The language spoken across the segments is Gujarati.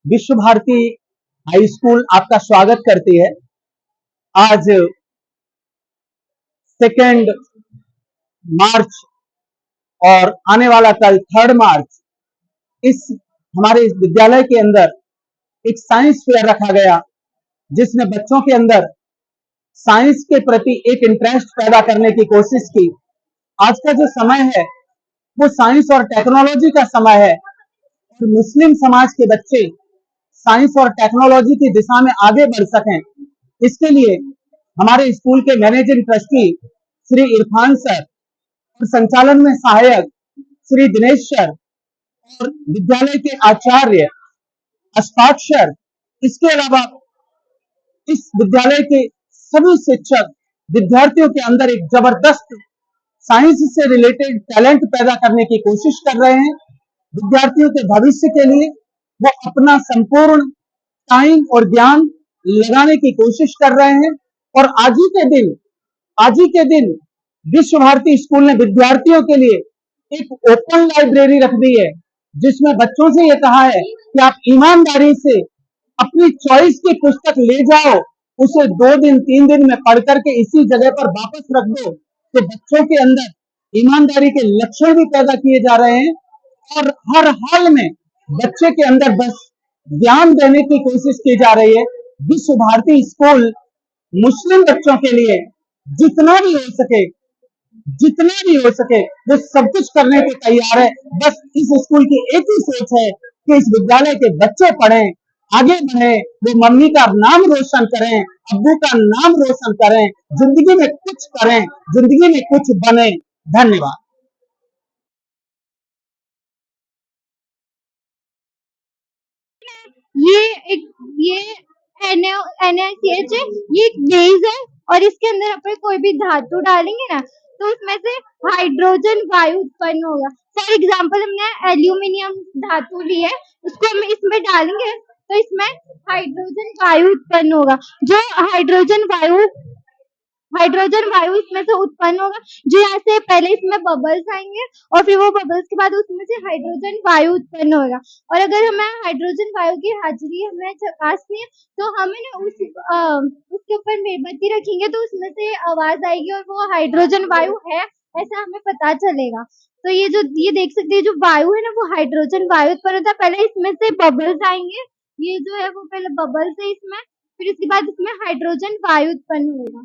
विश्व भारती हाई स्कूल आपका स्वागत करती है। आज 2 मार्च और आने वाला कल 3 मार्च इस हमारे इस विद्यालय के अंदर एक साइंस फेयर रखा गया, जिसमें बच्चों के अंदर साइंस के प्रति एक इंटरेस्ट पैदा करने की कोशिश की। आज का जो समय है वो साइंस और टेक्नोलॉजी का समय है और मुस्लिम समाज के बच्चे साइंस और टेक्नोलॉजी की दिशा में आगे बढ़ सकें, इसके लिए हमारे स्कूल के managing trustee Shri Irfan sir और संचालन में सहायक श्री दिनेश सर और विद्यालय के आचार्य अशफाक सर, इसके अलावा इस विद्यालय के सभी शिक्षक विद्यार्थियों के अंदर एक जबरदस्त साइंस से रिलेटेड टैलेंट पैदा करने की कोशिश कर रहे हैं। विद्यार्थियों के भविष्य के लिए वो अपना संपूर्ण टाइम और ज्ञान लगाने की कोशिश कर रहे हैं और आज ही के दिन विश्व भारती स्कूल ने विद्यार्थियों के लिए एक ओपन लाइब्रेरी रख दी है, जिसमें बच्चों से ये कहा है कि आप ईमानदारी से अपनी चॉइस की पुस्तक ले जाओ, उसे 2 दिन 3 दिन में पढ़ करके इसी जगह पर वापस रख दो। तो बच्चों के अंदर ईमानदारी के लक्षण भी पैदा किए जा रहे हैं और हर हाल में बच्चे के अंदर बस ज्ञान देने की कोशिश की जा रही है। विश्व भारती स्कूल मुस्लिम बच्चों के लिए जितना भी हो सके वो सब कुछ करने को तैयार है। बस इस स्कूल की एक ही सोच है कि इस विद्यालय के बच्चे पढ़ें, आगे बढ़े, वो मम्मी का नाम रोशन करें, अब्बू का नाम रोशन करें, जिंदगी में कुछ करें, जिंदगी में कुछ बने। धन्यवाद। ये NaCH है, ये एक बेस है और इसके अंदर अपन कोई भी धातु डालेंगे ना तो उसमें से हाइड्रोजन वायु उत्पन्न होगा। फॉर एग्जांपल हमने एल्यूमिनियम धातु ली है, उसको हम इसमें डालेंगे तो इसमें हाइड्रोजन वायु उत्पन्न होगा। जो हाइड्रोजन वायु इसमें से उत्पन्न होगा, जो यहाँ से पहले इसमें बबल्स आएंगे और फिर वो बबल्स के बाद उसमें से हाइड्रोजन वायु उत्पन्न होगा। और अगर हमें हाइड्रोजन वायु की हाजिरी हमें चकासनी है तो हमें ना उसके ऊपर मेणबत्ती रखेंगे तो उसमें से आवाज आएगी और वो हाइड्रोजन वायु है ऐसा हमें पता चलेगा। तो ये देख सकते हैं, जो वायु है ना वो हाइड्रोजन वायु उत्पन्न होता है। पहले इसमें से बबल्स आएंगे, ये जो है वो पहले बबल्स है इसमें, फिर उसके बाद इसमें हाइड्रोजन वायु उत्पन्न होगा।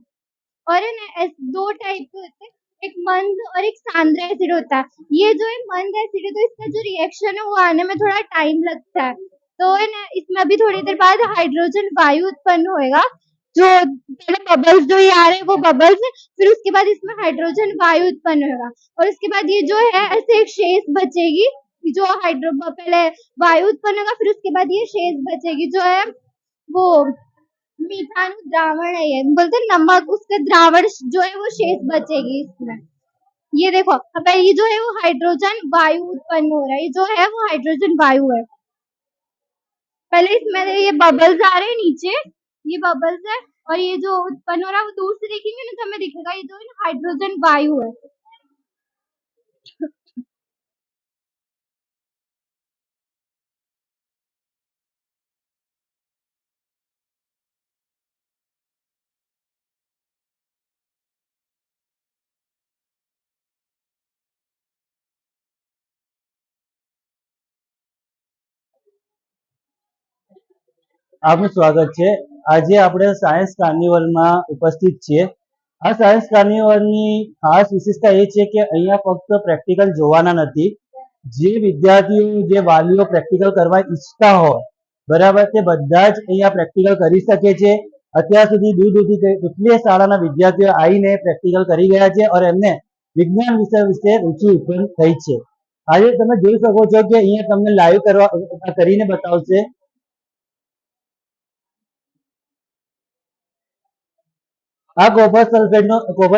और है ना 2 टाइप के होते हैं, एक मंद और एक सांद्र एसिड होता है। ये जो है मंद एसिड है तो इसका जो रिएक्शन है वो आने में थोड़ा टाइम लगता है। तो है ना इसमें अभी थोड़ी देर बाद हाइड्रोजन वायु उत्पन्न होएगा। जो पहले बबल्स जो ये आ रहे हैं वो बबल्स है, फिर उसके बाद इसमें हाइड्रोजन वायु उत्पन्न होगा और उसके बाद ये जो है ऐसे एक शेष बचेगी, जो पहले वायु उत्पन्न होगा फिर उसके बाद ये शेष बचेगी, जो है वो मीठानु द्रावण है, ये बोलते नमक, उसका द्रावण जो है वो शेष बचेगी इसमें। ये देखो अब ये जो है वो हाइड्रोजन वायु उत्पन्न हो रहा है, ये जो है वो हाइड्रोजन वायु है। पहले इसमें ये बबल्स आ रहे हैं नीचे, ये बबल्स है और ये जो उत्पन्न हो रहा है वो दूर से देखेंगे ना तो हमें दिखेगा ये जो है हाइड्रोजन वायु है। આપનું સ્વાગત છે। આજે આપણે સાયન્સ કાર્નિવલમાં ઉપસ્થિત છીએ। આ સાયન્સ કાર્નિવલની ખાસ વિશેષતા એ છે કે અહીંયા ફક્ત પ્રેક્ટિકલ જોવાના નથી, જે વિદ્યાર્થીઓ જે વાલીઓ પ્રેક્ટિકલ કરવા ઈચ્છતા હોય બરાબર તે બધા જ અહીંયા પ્રેક્ટિકલ કરી શકે છે। અત્યાર સુધી દૂર દૂરથી કેટલી શાળાના વિદ્યાર્થીઓ આવીને પ્રેક્ટિકલ કરી ગયા છે और એમને વિજ્ઞાન વિષય વિશે રુચિ ઉત્પન્ન થઈ છે। આજે તમે જોઈ શકો છો કે અહીંયા તમને લાઈવ કરીને બતાવશે। આ કોપર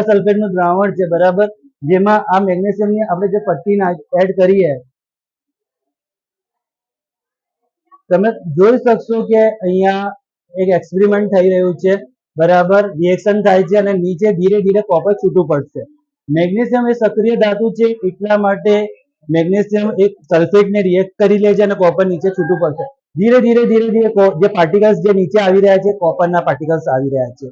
સલ્ફેટનું દ્રાવણ છે બરાબર, જેમાં આ મેગ્નેશિયમની આપણે જે પટ્ટી એડ કરી है, તમે જોઈ શકશો કે અહીંયા એક એક્સપેરિમેન્ટ થઈ રહ્યું છે બરાબર, રિએક્શન થાય છે અને નીચે ધીરે ધીરે કોપર છૂટું પડશે। મેગ્નેશિયમ એ સક્રિય ધાતુ છે, એટલા માટે મેગ્નેશિયમ એક સલ્ફેટને રિએક્ટ કરી લે છે અને કોપર નીચે છૂટું પડશે। ધીરે ધીરે ધીરે ધીરે જે પાર્ટિકલ્સ જે નીચે આવી રહ્યા છે કોપરના પાર્ટિકલ્સ આવી રહ્યા છે.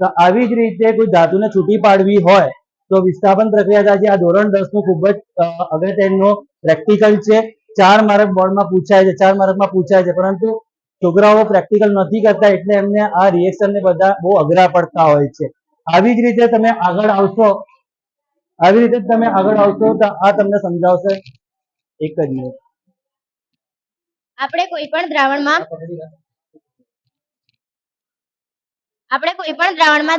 તો આવી જ રીતે કોઈ ધાતુને છૂટી પાડવી હોય તો વિસ્થાપન પ્રક્રિયા થાય છે. આ ધોરણ 10 નું ખૂબ જ અગત્યનું પ્રેક્ટિકલ છે. 4 માર્ક બોર્ડમાં પૂછાય છે, 4 માર્કમાં પૂછાય છે, પરંતુ છોકરાઓ પ્રેક્ટિકલ નથી કરતા એટલે એમને આ રિએક્શન ને બધા બહુ અઘરા પડતા હોય છે. આવી જ રીતે તમે આગળ આવશો તો આ તમને સમજાવશે. એક જ મિનિટ. આપણે કોઈ પણ દ્રાવણમાં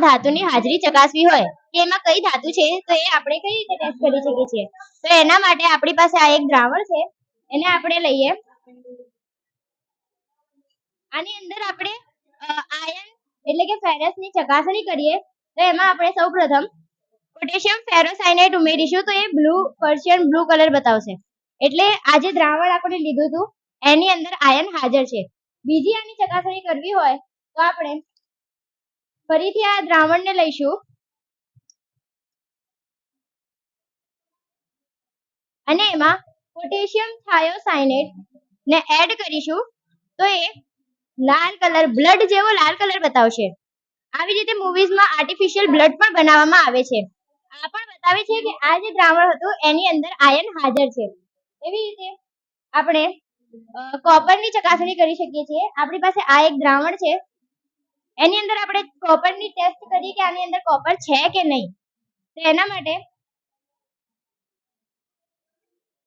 ધાતુની હાજરી ચકાસવી હોય કે એમાં કઈ ધાતુ છે તો એ આપણે કઈ રીતે ટેસ્ટ કરી શકીએ છીએ. તો એના માટે આપણી પાસે આ એક દ્રાવણ છે, એને આપણે લઈએ. આની અંદર આપણે આયન એટલે કે ફેરસની ચકાસણી કરીએ. તો એમાં આપણે સૌપ્રથમ પોટેશિયમ ફેરોસાયનેટ ઉમેરીશું તો એ પર્શિયન બ્લુ કલર બતાવશે. એટલે આ જે દ્રાવણ આપણે લીધું હતું એની અંદર આયન હાજર છે. બીજી આની ચકાસણી કરવી હોય તો આપણે ફરીથી આ દ્રાવણને લઈશું અને એમાં પોટેશિયમ થાયોસાયનેટ ને એડ કરીશું તો એ લાલ કલર, બ્લડ જેવો લાલ કલર બતાવશે. આવી રીતે મૂવીઝમાં આર્ટિફિશિયલ બ્લડ પણ બનાવવામાં આવે છે. આ પણ બતાવે છે કે આ જે દ્રાવણ હતું એની અંદર આયન હાજર છે. એવી રીતે આપણે કોપરની ચકાસણી કરી શકીએ છીએ. આપણી પાસે આ એક દ્રાવણ છે, એની અંદર આપણે કોપરની ટેસ્ટ કરીએ કે આની અંદર કોપર છે કે નહીં. તો એના માટે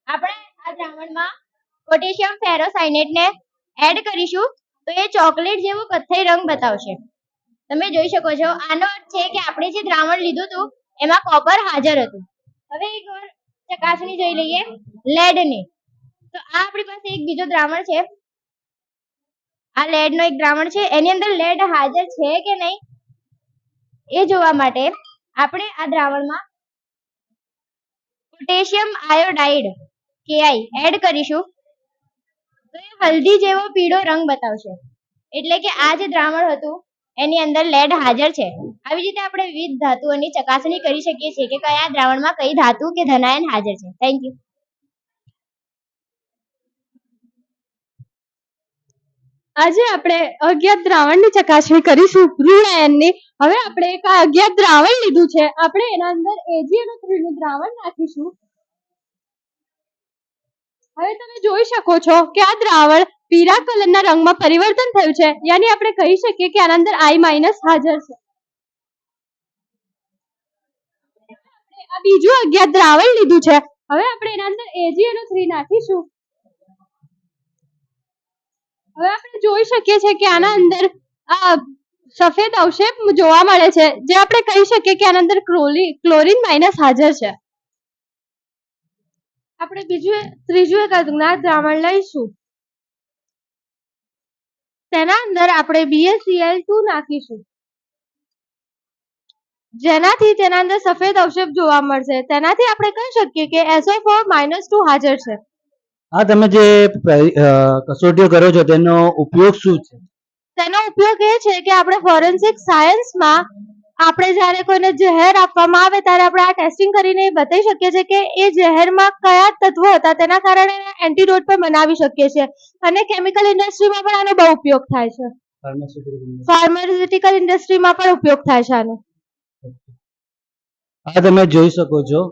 આપણે આ દ્રાવણમાં પોટેશિયમ ફેરોસાયનેટ ને એડ કરીશું તો એ ચોકલેટ જેવો કથ્થઈ રંગ બતાવશે. તમે જોઈ શકો છો. આનો અર્થ છે કે આપણે જે દ્રાવણ લીધું હતું એમાં કોપર હાજર હતું. હવે એક ચકાસણી જોઈ લઈએ લેડની. તો આ આપણી પાસે એક બીજો દ્રાવણ છે, આ લેડનો એક દ્રાવણ છે. એની અંદર લેડ હાજર છે કે નહીં એ જોવા માટે આપણે આ દ્રાવણમાં પોટેશિયમ આયોડાઇડ KI એડ કરીશું તો એ હલ્દી જેવો પીળો રંગ બતાવશે. એટલે કે આ જે દ્રાવણ હતું એની અંદર લેડ હાજર છે. આવી રીતે આપણે વિવિધ ધાતુઓની ચકાસણી કરી શકીએ છીએ કે કયા દ્રાવણમાં કઈ ધાતુ કે ધનાયન હાજર છે. Thank you. આજે આપણે અજ્ઞાત દ્રાવણની ચકાસણી કરીશું, ઋણ આયનની. હવે આપણે એક અજ્ઞાત દ્રાવણ લીધું છે, આપણે એના અંદર AgNO3 નું દ્રાવણ નાખીશું. હવે તમે જોઈ શકો છો કે આ દ્રાવણ પીળા કલરના રંગમાં પરિવર્તન થયું છે, યાની આપણે કહી શકીએ કે આના અંદર I- હાજર છે. આ બીજું અજ્ઞાત દ્રાવણ લીધું છે, હવે આપણે એના અંદર AgNO3 નાખીશું. હવે આપણે જોઈ શકીએ છીએ કે આના અંદર આ સફેદ અવશેપ જોવા મળે છે, જે આપણે કહી શકીએ કે આના અંદર ક્લોરીન માઇનસ હાજર છે. આપણે ત્રીજું એક અજ્ઞાત દ્રાવણ લઈશું, તેના અંદર આપણે BaCl2 નાખીશું, જેનાથી તેના અંદર સફેદ અવશેપ જોવા મળશે. તેનાથી આપણે કહી શકીએ કે SO4-2 હાજર છે. આ તમે જે કસોટીઓ કરો છો તેનો ઉપયોગ શું છે? તેનો ઉપયોગ એ છે કે આપણે ફોરેન્સિક સાયન્સમાં આપણે જ્યારે કોઈને ઝેર આપવામાં આવે ત્યારે આપણે આ ટેસ્ટિંગ કરીને બતાવી શકીએ છીએ કે એ ઝેરમાં કયા તત્વો હતા, તેના કારણે એન્ટીડોટ પણ બનાવી શકીએ છીએ. અને કેમિકલ ઇન્ડસ્ટ્રીમાં પણ આનો બહુ ઉપયોગ થાય છે. ફાર્માસ્યુટિકલ ઇન્ડસ્ટ્રીમાં પણ ઉપયોગ થાય છે આનો. આ તમે જોઈ શકો છો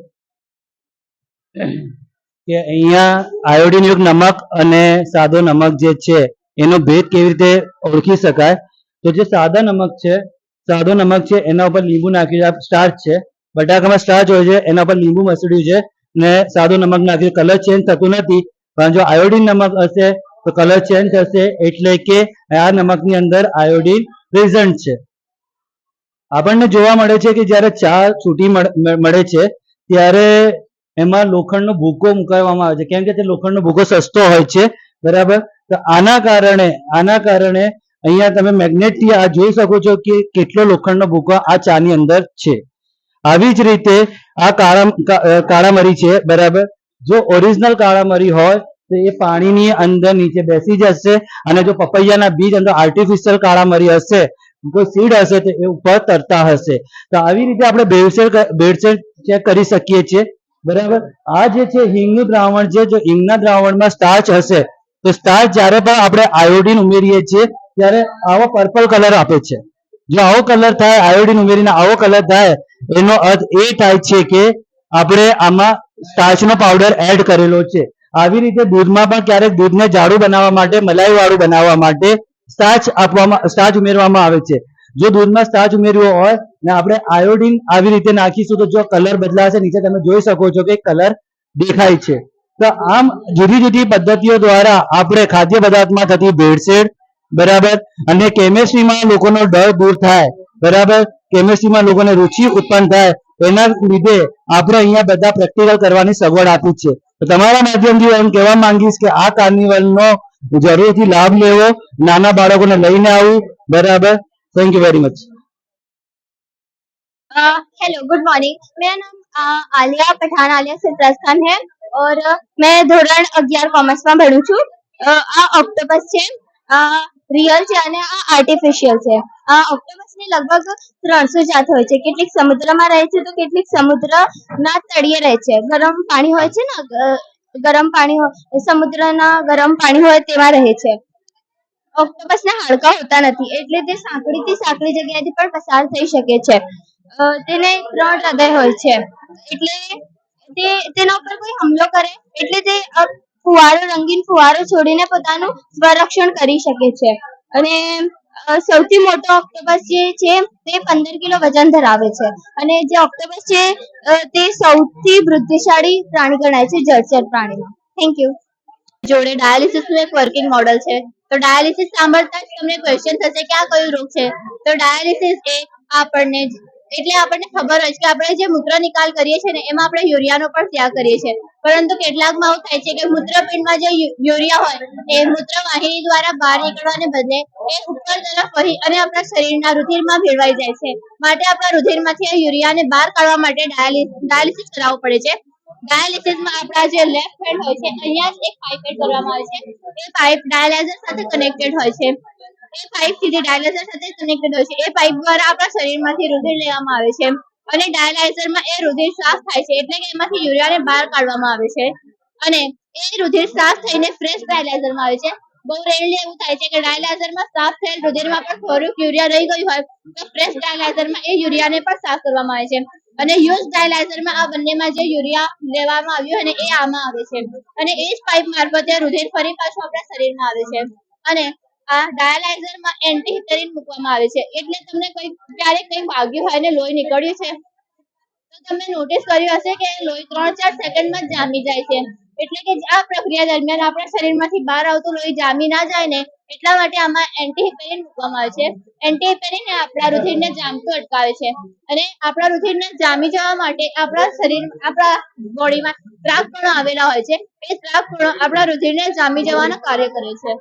કે અહીંયા આયોડિન યુક્ત નમક અને સાદો નમક જે છે એનો ભેદ કેવી રીતે ઓળખી શકાય. તો જે સાદો નમક છે એના ઉપર લીંબુ નાખ્યું છે, સ્ટાર્ચ છે, બટાકામાં સ્ટાર્ચ હોય છે, એના ઉપર લીંબુ મસળ્યું છે ને સાદો નમક નાખ્યું. કલર ચેન્જ થતું નથી, પણ જો આયોડિન નમક હશે તો કલર ચેન્જ થશે, એટલે કે આ નમકની અંદર આયોડિન પ્રેઝન્ટ છે. આપણને જોવા મળે છે કે જ્યારે ચા છૂટી મળે છે ત્યારે એમાં લોખંડનો ભૂકો મૂકવામાં આવે છે, કેમ કે તે લોખંડનો ભૂકો સસ્તો હોય છે, બરાબર. તો આના કારણે અહીંયા તમે મેગ્નેટથી આ જોઈ શકો છો કે કેટલો લોખંડનો ભૂકો આ ચાની અંદર છે. આવી જ રીતે આ કાળા મરી છે, બરાબર. જો ઓરિજિનલ કાળા મરી હોય તો એ પાણીની અંદર નીચે બેસી જશે, અને જો પપૈયાના બીજ અંદર આર્ટિફિશિયલ કાળા મરી હશે, કોઈ સીડ હશે તો એ ઉપર તરતા હશે. તો આવી રીતે આપણે ભેળસેળ ચેક કરી શકીએ છીએ, બરાબર. આ જે છે હિંગનું દ્રાવણ છે, જો હિંગના દ્રાવણમાં સ્ટાર્ચ હશે તો સ્ટાર્ચ જ્યારે પણ આપણે આયોડિન ઉમેરીએ છીએ ત્યારે આવો પર્પલ કલર આપે છે. જો આવો કલર થાય, આયોડિન ઉમેરીને આવો કલર થાય, એનો અર્થ એ થાય છે કે આપણે આમાં સ્ટાર્ચનો પાવડર એડ કરેલો છે. આવી રીતે દૂધમાં પણ ક્યારેક દૂધને જાડું બનાવવા માટે, મલાઈ વાળું બનાવવા માટે સ્ટાર્ચ ઉમેરવામાં આવે છે. જો દૂધમાં સ્ટાર્ચ ઉમેર્યો હોય ને આપણે આયોડિન આવી રીતે નાખીશું તો જો કલર બદલાશે, નીચે તમે જોઈ શકો છો કે કલર દેખાય છે. તો આમ જુદી જુદી પદ્ધતિઓ દ્વારા આપણે ખાદ્ય પદાર્થમાં થતી ભેળસેળ, બરાબર, અને કેમિસ્ટ્રીમાં લોકોનો ડર દૂર થાય, બરાબર, કેમિસ્ટ્રીમાં લોકોને રુચિ ઉત્પન્ન થાય, એના લીધે આપણે અહીંયા બધા પ્રેક્ટિકલ કરવાની સગવડ આપી છે. તો તમારા માધ્યમથી હું કહેવા માંગીશ કે આ કાર્નિવલનો જરૂરથી લાભ લેવો, નાના બાળકોને લઈને આવવું, બરાબર. Thank you very much. Hello, good morning. मेरा नाम आलिया पठान आलिया से प्रस्थान है और मैं ધોરણ 11 કોમર્સમાં ભણું છું। આ ઓક્ટોપસ છે, રિયલ છે અને આ આર્ટિફિશિયલ છે। આ ઓક્ટોપસની લગભગ 300 જાત હોય છે। કેટલીક સમુદ્રમાં રહે છે તો કેટલીક સમુદ્રના તળિયે રહે છે। ગરમ પાણી હોય છે ને, ગરમ પાણી સમુદ્રના ગરમ પાણી હોય તેમાં રહે છે। ઓક્ટોપસના હાડકાં હોતા નથી એટલે તે સાંકડીથી સાંકડી જગ્યાએથી પણ પસાર થઈ શકે છે। તેને 3 હૃદય હોય છે એટલે તેના ઉપર કોઈ હુમલો કરે એટલે તે રંગીન ફુવારો છોડીને પોતાનું સ્વરક્ષણ કરી શકે છે। અને સૌથી મોટો ઓક્ટોપસ જે છે તે 15 કિલો વજન ધરાવે છે અને જે ઓક્ટોપસ છે તે સૌથી બુદ્ધિશાળી પ્રાણી ગણાય છે જળચર પ્રાણીમાં। Thank you. જોડે ડાયાલિસિસનું એક વર્કિંગ મોડલ છે। તો ડાયાલિસિસ સાંભળતા જ તમને ક્વેશ્ચન થશે કે આ કયો રોગ છે। તો ડાયાલિસિસ એ આપણને ખબર હોય છે કે આપણે જે મૂત્ર નિકાલ કરીએ છીએ ને એમાં આપણે યુરિયાનો પણ ત્યાગ કરીએ છીએ, પરંતુ કેટલાકમાં એવું થાય છે કે મૂત્રપિંડમાં જે યુરિયા હોય એ મૂત્રવાહિની દ્વારા બહાર નીકળવાને બદલે એ ઉપર તરફ વહી અને આપણા શરીરના રુધિરમાં ભેળવાઈ જાય છે। માટે આપણા રુધિરમાંથી આ યુરિયાને બહાર કાઢવા માટે ડાયાલિસિસ કરાવવું પડે છે। ડાયાલિસિસમાં આપણા જે લેફ્ટ હેન્ડ હોય છે અહીંયા જ એક પાઇપ એડ કરવામાં આવે છે। એ પાઇપ ડાયાલાઇઝર સાથે કનેક્ટેડ હોય છે। એ પાઇપ સીધી ડાયાલાઇઝર સાથે કનેક્ટેડ હોય છે। એ પાઇપ દ્વારા આપણા શરીરમાંથી રુધિર લેવામાં આવે છે અને ડાયાલાઇઝરમાં એ રુધિર સાફ થાય છે એટલે કે એમાંથી યુરિયાને બહાર કાઢવામાં આવે છે અને એ રુધિર સાફ થઈને ફ્રેશ ડાયાલાઇઝરમાં આવે છે। બહુ રેરલી એવું થાય છે કે ડાયાલાઇઝરમાં સાફ થયેલ રુધિરમાં પણ થોડુંક યુરિયા રહી ગયું હોય તો ફ્રેશ ડાયાલાઇઝરમાં એ યુરિયાને પણ સાફ કરવામાં આવે છે અને યુઝ ડાયાલાઇઝરમાં આ બંનેમાં જે યુરિયા લેવામાં આવ્યું હોય ને એ આમાં આવે છે અને એ જ પાઇપ મારફતે રુધિર ફરી પાછું આપણા શરીરમાં આવે છે અને આ ડાયાલાઇઝરમાં એન્ટીહિસ્ટેરિન મૂકવામાં આવે છે એટલે તમને ક્યારેક કંઈ વાગ્યું હોય ને લોહી નીકળ્યું છે તો તમે નોટિસ કર્યું હશે કે લોહી 3-4 સેકન્ડમાં જ જામી જાય છે। એટલે કે આ પ્રક્રિયા દરમિયાન આપણા શરીરમાંથી બહાર આવતું લોહી જામી ના જાય ને એટલા માટે આમાં એન્ટીહિસ્ટેરિન મૂકવામાં આવે છે। એન્ટીહિસ્ટેરિન એ આપણા રુધિરને જામતું અટકાવે છે અને આપણા રુધિરને જામી જવા માટે આપણા બોડીમાં સ્રાવ કણો આવેલા હોય છે। એ સ્રાવ કણો આપણા રુધિરને જામી જવાનું કાર્ય કરે છે।